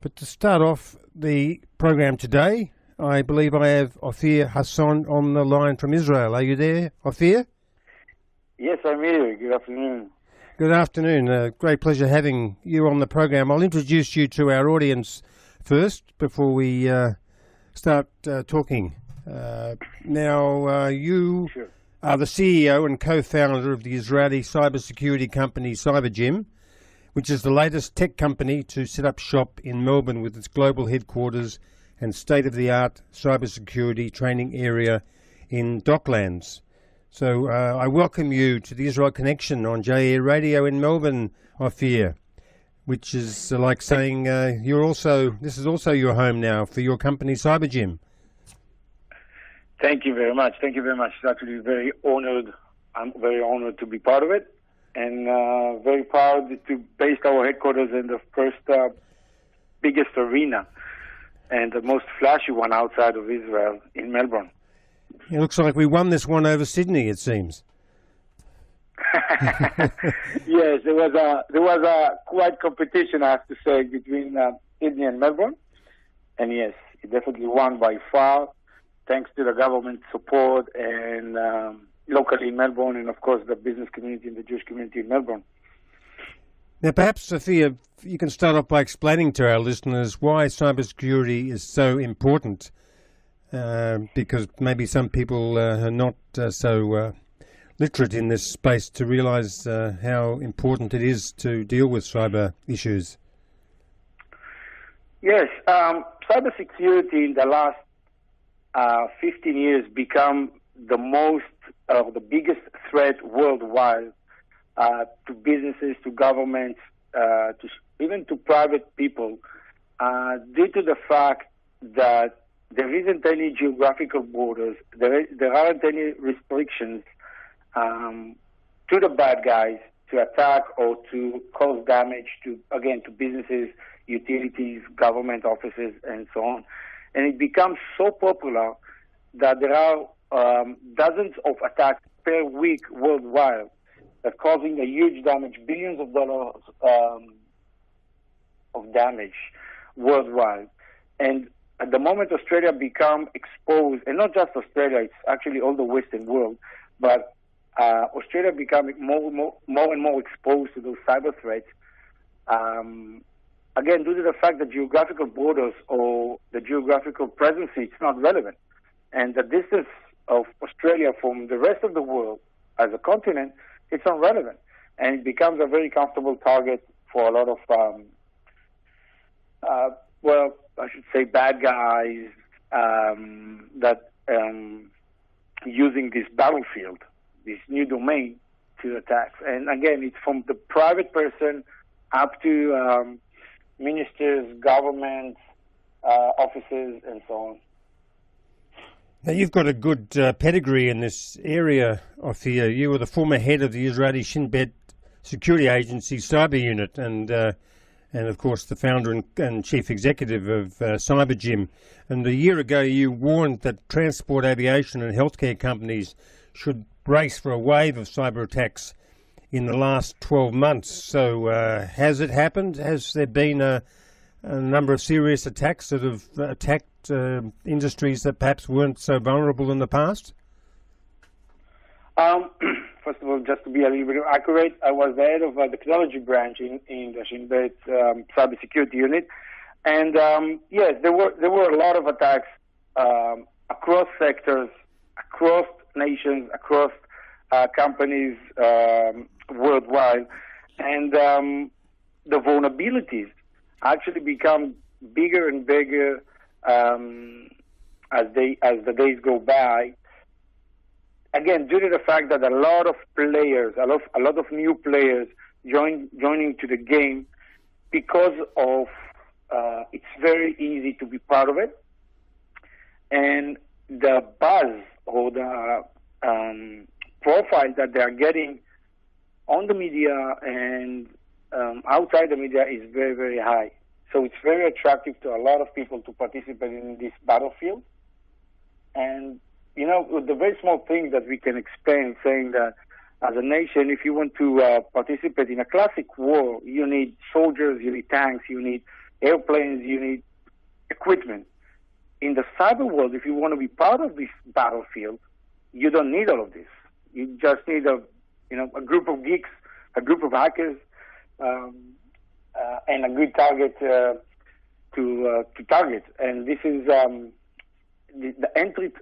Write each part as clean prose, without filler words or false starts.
But to start off the program today, I believe I have Ofir Hason on the line from Israel. Are you there, Ofir? Yes, I'm here. Good afternoon. Good afternoon. Great pleasure having you on the program. I'll introduce you to our audience first before we start talking. Now, you are the CEO and co-founder of the Israeli cybersecurity company CyberGym, which is the latest tech company to set up shop in Melbourne with its global headquarters and state-of-the-art cybersecurity training area in Docklands. So I welcome you to the Israel Connection on JAIR Radio in Melbourne, Ofir, which is like saying this is also your home now for your company CyberGym. Thank you very much. Thank you very much. It's actually very honored. I'm very honored to be part of it, and very proud to base our headquarters in the first biggest arena and the most flashy one outside of Israel in Melbourne. It looks like we won this one over Sydney, it seems. Yes, there was a quite competition, I have to say, between Sydney and Melbourne. And yes, it definitely won by far, thanks to the government support and locally in Melbourne, and of course the business community and the Jewish community in Melbourne. Now, perhaps, Sophia, you can start off by explaining to our listeners why cybersecurity is so important, because maybe some people are not so literate in this space to realise how important it is to deal with cyber issues. Yes, cybersecurity in the last 15 years become the biggest threat worldwide to businesses, to governments, even to private people, due to the fact that there isn't any geographical borders, there aren't any restrictions to the bad guys to attack or to cause damage to businesses, utilities, government offices, and so on. And it becomes so popular that there are dozens of attacks per week worldwide that causing a huge damage, billions of dollars of damage worldwide. And at the moment Australia become exposed, and not just Australia, it's actually all the Western world, but Australia becoming more and more exposed to those cyber threats, again, due to the fact that geographical borders or the geographical presence, it's not relevant. And the distance of Australia from the rest of the world as a continent, it's not relevant. And it becomes a very comfortable target for a lot of, I should say bad guys that using this battlefield, this new domain to attack. And again, it's from the private person up to ministers, governments, offices, and so on. Now, you've got a good pedigree in this area, Ofir. You were the former head of the Israeli Shin Bet security agency cyber unit, and of course the founder and chief executive of CyberGym. And a year ago you warned that transport, aviation and healthcare companies should brace for a wave of cyber attacks in the last 12 months. So has it happened? Has there been a number of serious attacks that have attacked industries that perhaps weren't so vulnerable in the past? First of all, just to be a little bit accurate, I was the head of the technology branch in the Shin Bet cybersecurity unit, and yes, there were a lot of attacks across sectors, across nations, across companies worldwide, and the vulnerabilities actually become bigger and bigger as the days go by. Again, due to the fact that a lot of players, a lot of new players joining to the game, because of it's very easy to be part of it, and the buzz or the profile that they are getting on the media and outside the media is very, very high. So it's very attractive to a lot of people to participate in this battlefield. And, you know, the very small thing that we can explain, saying that as a nation, if you want to participate in a classic war, you need soldiers, you need tanks, you need airplanes, you need equipment. In the cyber world, if you want to be part of this battlefield, you don't need all of this. You just need a group of geeks, a group of hackers, and a good target to target. And this is the entry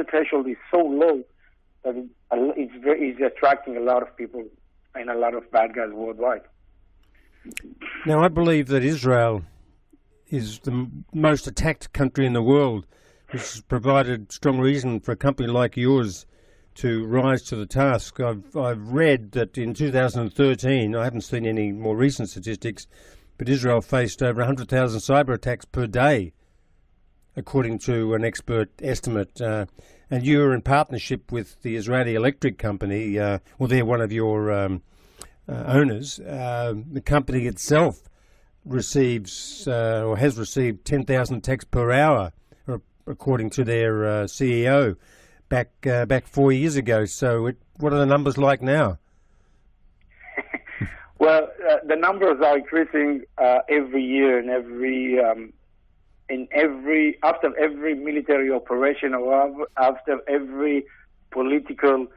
threshold is so low that it's attracting a lot of people and a lot of bad guys worldwide. Now, I believe that Israel is the most attacked country in the world, which has provided strong reason for a company like yours to rise to the task. I've read that in 2013, I haven't seen any more recent statistics, but Israel faced over 100,000 cyber attacks per day, according to an expert estimate. And you are in partnership with the Israeli electric company, they're one of your owners. The company itself receives or has received 10,000 attacks per hour, according to their CEO, back 4 years ago. So what are the numbers like now? Well, the numbers are increasing every year, and after every military operation or after every political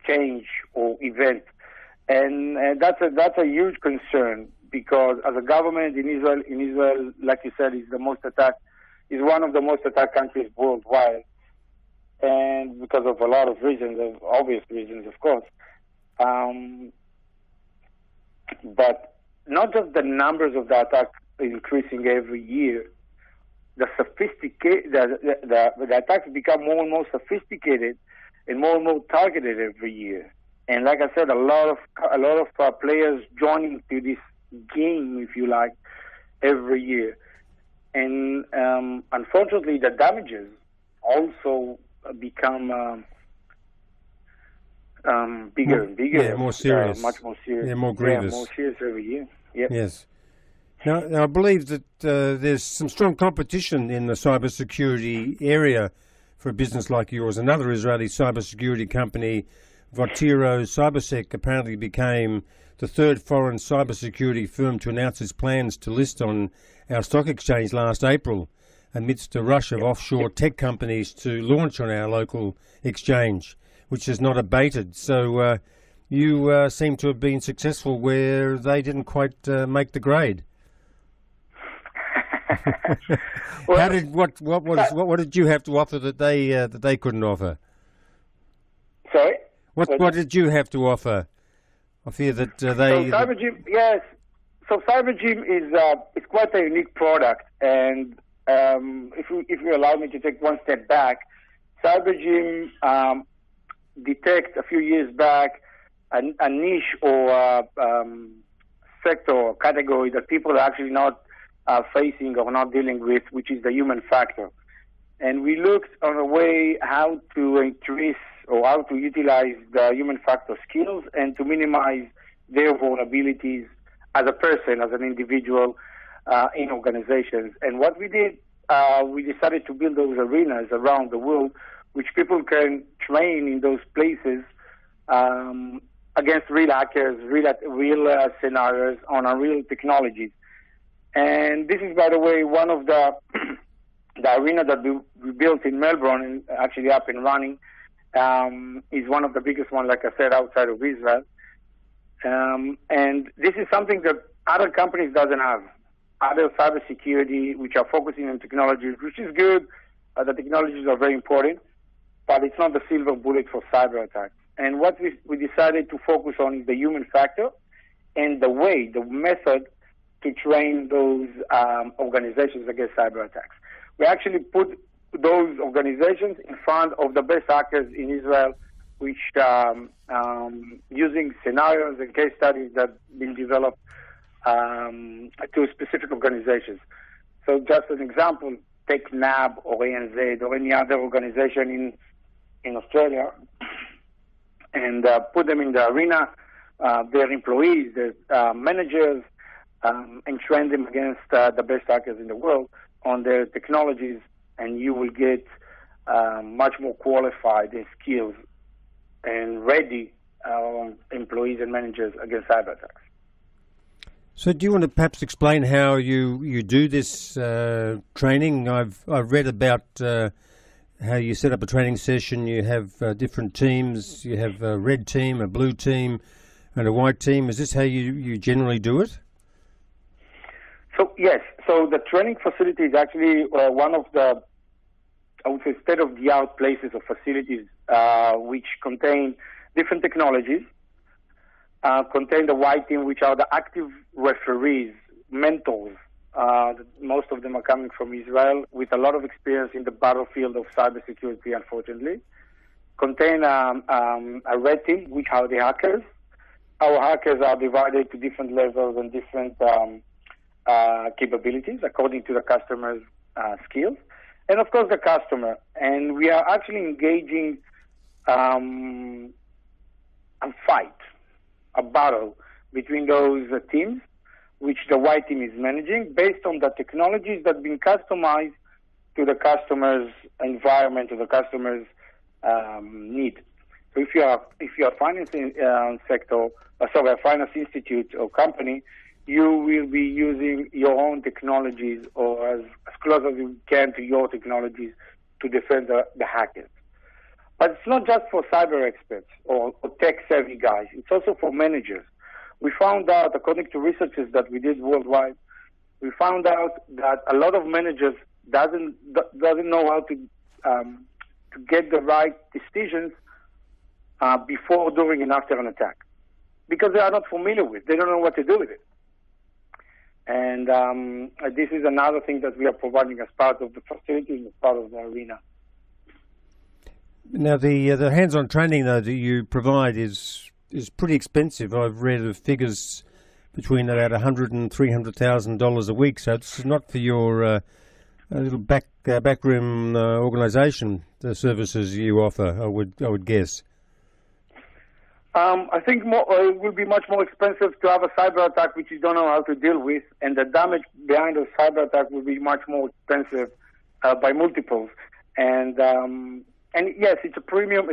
change or event, and that's a huge concern, because as a government in Israel, like you said, is one of the most attacked countries worldwide, and because of a lot of reasons, of obvious reasons, of course. But not just the numbers of the attack increasing every year, the attacks become more and more sophisticated and more targeted every year. And like I said, a lot of players joining to this game, if you like, every year. And unfortunately, the damages also become bigger and bigger. Yeah, more serious. Much more serious. Yeah, more grievous. Yeah, more serious every year. Yep. Yes. Now, I believe that there's some strong competition in the cybersecurity area for a business like yours. Another Israeli cybersecurity company, Votiro Cybersec, apparently became the third foreign cybersecurity firm to announce its plans to list on our stock exchange last April, amidst a rush of offshore tech companies to launch on our local exchange, which has not abated. So you seem to have been successful where they didn't quite make the grade. Well, what did you have to offer that they couldn't offer? Sorry? What did you have to offer? I fear that they. So CyberGym, yes. So CyberGym is quite a unique product, and if you allow me to take one step back, CyberGym detect a few years back a niche or sector or category that people are actually not facing or not dealing with, which is the human factor. And we looked on a way how to increase or how to utilize the human factor skills and to minimize their vulnerabilities as a person, as an individual in organizations. And what we did, we decided to build those arenas around the world, which people can train in those places against real hackers, real scenarios on real technologies. And this is, by the way, one of the arena that we built in Melbourne, and actually up and running, is one of the biggest ones, like I said, outside of Israel. And this is something that other companies doesn't have. Other cybersecurity, which are focusing on technologies, which is good. The technologies are very important, but it's not the silver bullet for cyber attacks. And what we decided to focus on is the human factor and the method to train those organizations against cyber attacks. We actually put those organizations in front of the best hackers in Israel, which using scenarios and case studies that have been developed to specific organizations. So just as an example, take NAB or ANZ or any other organization in Australia and put them in the arena, their employees, their managers, and train them against the best hackers in the world on their technologies, and you will get much more qualified and skilled and ready employees and managers against cyber attacks. So do you want to perhaps explain how you do this training? I've read about how you set up a training session. You have different teams. You have a red team, a blue team, and a white team. Is this how you generally do it? So yes. So the training facility is actually one of the, I would say, state-of-the-art places or facilities which contain different technologies. Contain the white team, which are the active referees, mentors. Most of them are coming from Israel with a lot of experience in the battlefield of cybersecurity, unfortunately. Contain a red team, which are the hackers. Our hackers are divided to different levels and different capabilities according to the customer's skills. And, of course, the customer. And we are actually engaging a fight, a battle between those teams, which the white team is managing, based on the technologies that have been customized to the customer's environment, to the customer's need. So if you are a finance sector, a finance institute or company, you will be using your own technologies or as close as you can to your technologies to defend the hackers. But it's not just for cyber experts or tech-savvy guys. It's also for managers. We found out, according to researches that we did worldwide, we found out that a lot of managers doesn't know how to get the right decisions before, during, and after an attack, because they are not familiar with. They don't know what to do with it. And this is another thing that we are providing as part of the facility and as part of the arena. Now, the hands-on training, though, that you provide is pretty expensive. I've read of figures between about $100,000 and $300,000 a week. So it's not for your little backroom organisation, the services you offer, I would guess. I think it will be much more expensive to have a cyber attack which you don't know how to deal with, and the damage behind a cyber attack will be much more expensive by multiples. And yes, it's a premium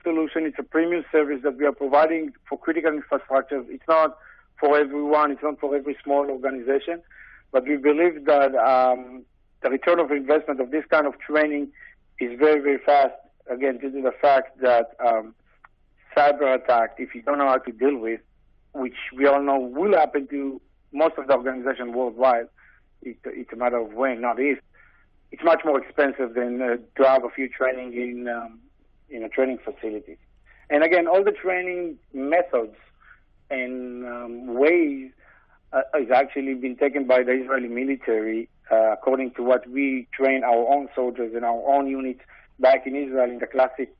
solution. It's a premium service that we are providing for critical infrastructures. It's not for everyone. It's not for every small organization. But we believe that the return of investment of this kind of training is very, very fast. Again, due to the fact that cyber attack, if you don't know how to deal with, which we all know will happen to most of the organizations worldwide, it's a matter of when, not if. It's much more expensive than to have a few training in a training facility. And again, all the training methods and ways is actually been taken by the Israeli military according to what we train our own soldiers and our own units back in Israel in the classic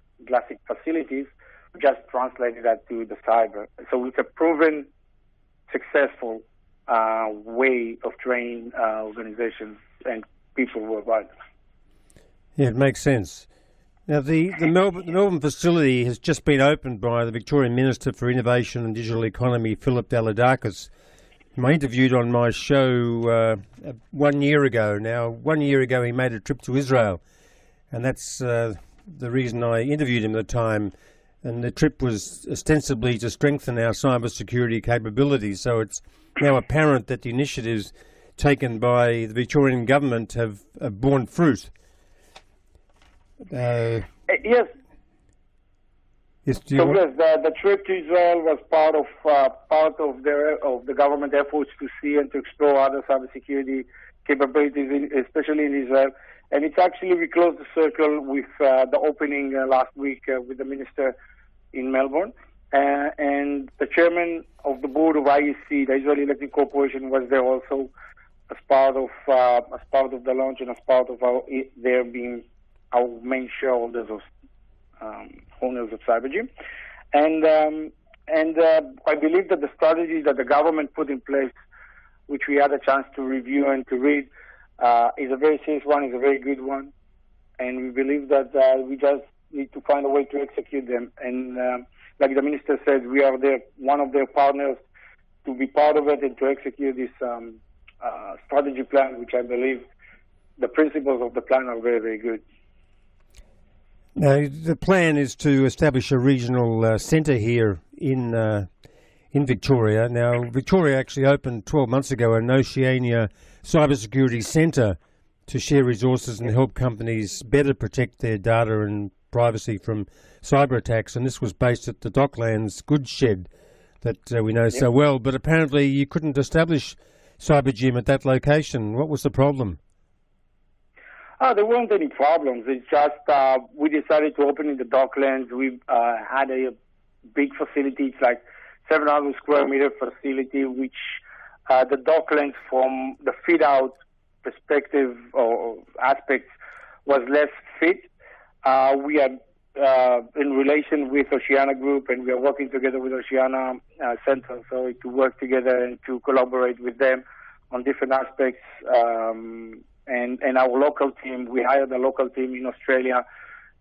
facilities. We just translated that to the cyber. So it's a proven, successful way of training organizations and people worldwide. Yeah, it makes sense. Now, the Melbourne facility has just been opened by the Victorian Minister for Innovation and Digital Economy, Philip Dalidakis, whom I interviewed on my show 1 year ago. Now, 1 year ago he made a trip to Israel, and that's the reason I interviewed him at the time. And the trip was ostensibly to strengthen our cybersecurity capabilities. So it's now apparent that the initiatives taken by the Victorian government have borne fruit. Yes. Yes. The trip to Israel was part of the government efforts to see and to explore other cybersecurity capabilities, especially in Israel. And it's actually, we closed the circle with the opening last week with the minister in Melbourne. And the chairman of the board of IEC, the Israeli Electric Corporation, was there also as part of the launch and as part of their being our main shareholders of owners of CyberGym. And I believe that the strategies that the government put in place, which we had a chance to review and to read, is a very serious one, is a very good one. And we believe that we just need to find a way to execute them. And like the minister said, we are one of their partners to be part of it and to execute this strategy plan, which I believe the principles of the plan are very, very good. Now, the plan is to establish a regional centre here in in Victoria. Now, Victoria actually opened 12 months ago an Oceania cybersecurity centre to share resources and help companies better protect their data and privacy from cyber attacks. And this was based at the Docklands goods shed that we know so well. But apparently you couldn't establish CyberGym at that location. What was the problem? There weren't any problems. It's just we decided to open in the Docklands. We had a big facility. It's like 700 square meter facility, which the Docklands, from the fit-out perspective or aspects, was less fit. We are in relation with Oceania Group, and we are working together with Oceania Center, so to work together and to collaborate with them on different aspects. And our local team, we hired a local team in Australia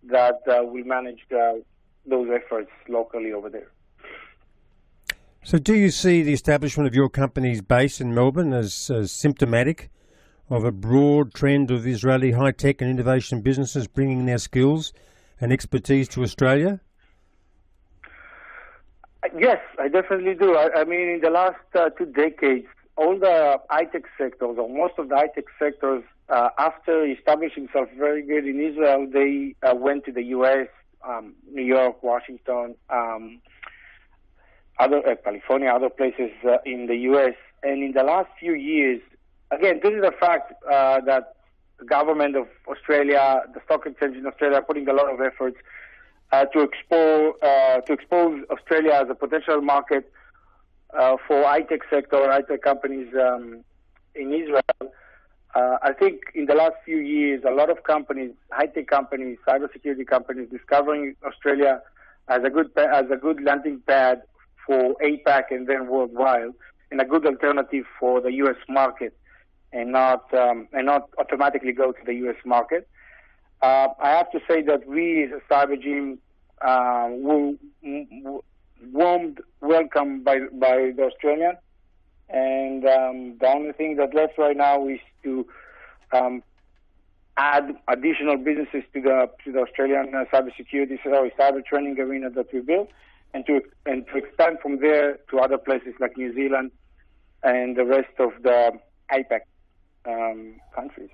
that will manage those efforts locally over there. So do you see the establishment of your company's base in Melbourne as symptomatic of a broad trend of Israeli high-tech and innovation businesses bringing their skills and expertise to Australia? Yes, I definitely do. I mean, in the last 2 decades, all the high-tech sectors, or most of the high-tech sectors, after establishing themselves very good in Israel, they went to the U.S., New York, Washington, California, other places in the U.S. And in the last few years, again, this is a fact that the government of Australia, the stock exchange in Australia, are putting a lot of efforts to expose Australia as a potential market for high-tech sector, high-tech companies in Israel. I think in the last few years, a lot of companies, high-tech companies, cybersecurity companies, discovering Australia as a good landing pad for APAC and then worldwide, and a good alternative for the U.S. market, and not automatically go to the U.S. market. I have to say that we, as a CyberGym, were warmed welcome by the Australian, and the only thing that left right now is to add additional businesses to the Australian cybersecurity, cyber training arena that we built, and to expand from there to other places like New Zealand and the rest of the APAC countries.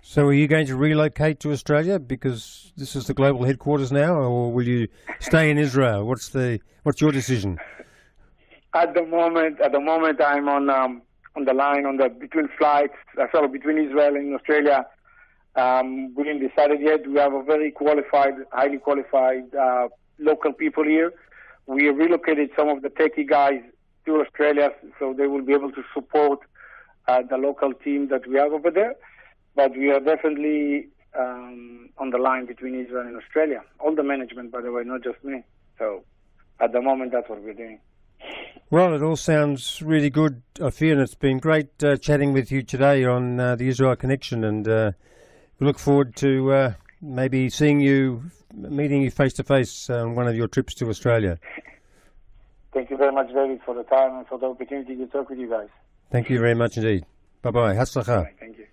So are you going to relocate to Australia because this is the global headquarters now, or will you stay in Israel? What's your decision? At the moment, I'm on the line between flights, between Israel and Australia. We haven't decided yet. We have a very qualified, highly qualified local people here. We relocated some of the techie guys to Australia, so they will be able to support the local team that we have over there. But we are definitely on the line between Israel and Australia. All the management, by the way, not just me. So at the moment, that's what we're doing. Well, it all sounds really good, Ofir, and it's been great chatting with you today on the Israel Connection, and we look forward to maybe meeting you face-to-face on one of your trips to Australia. Thank you very much, David, for the time and for the opportunity to talk with you guys. Thank you very much indeed. Bye-bye. Hatzlacha. Thank you.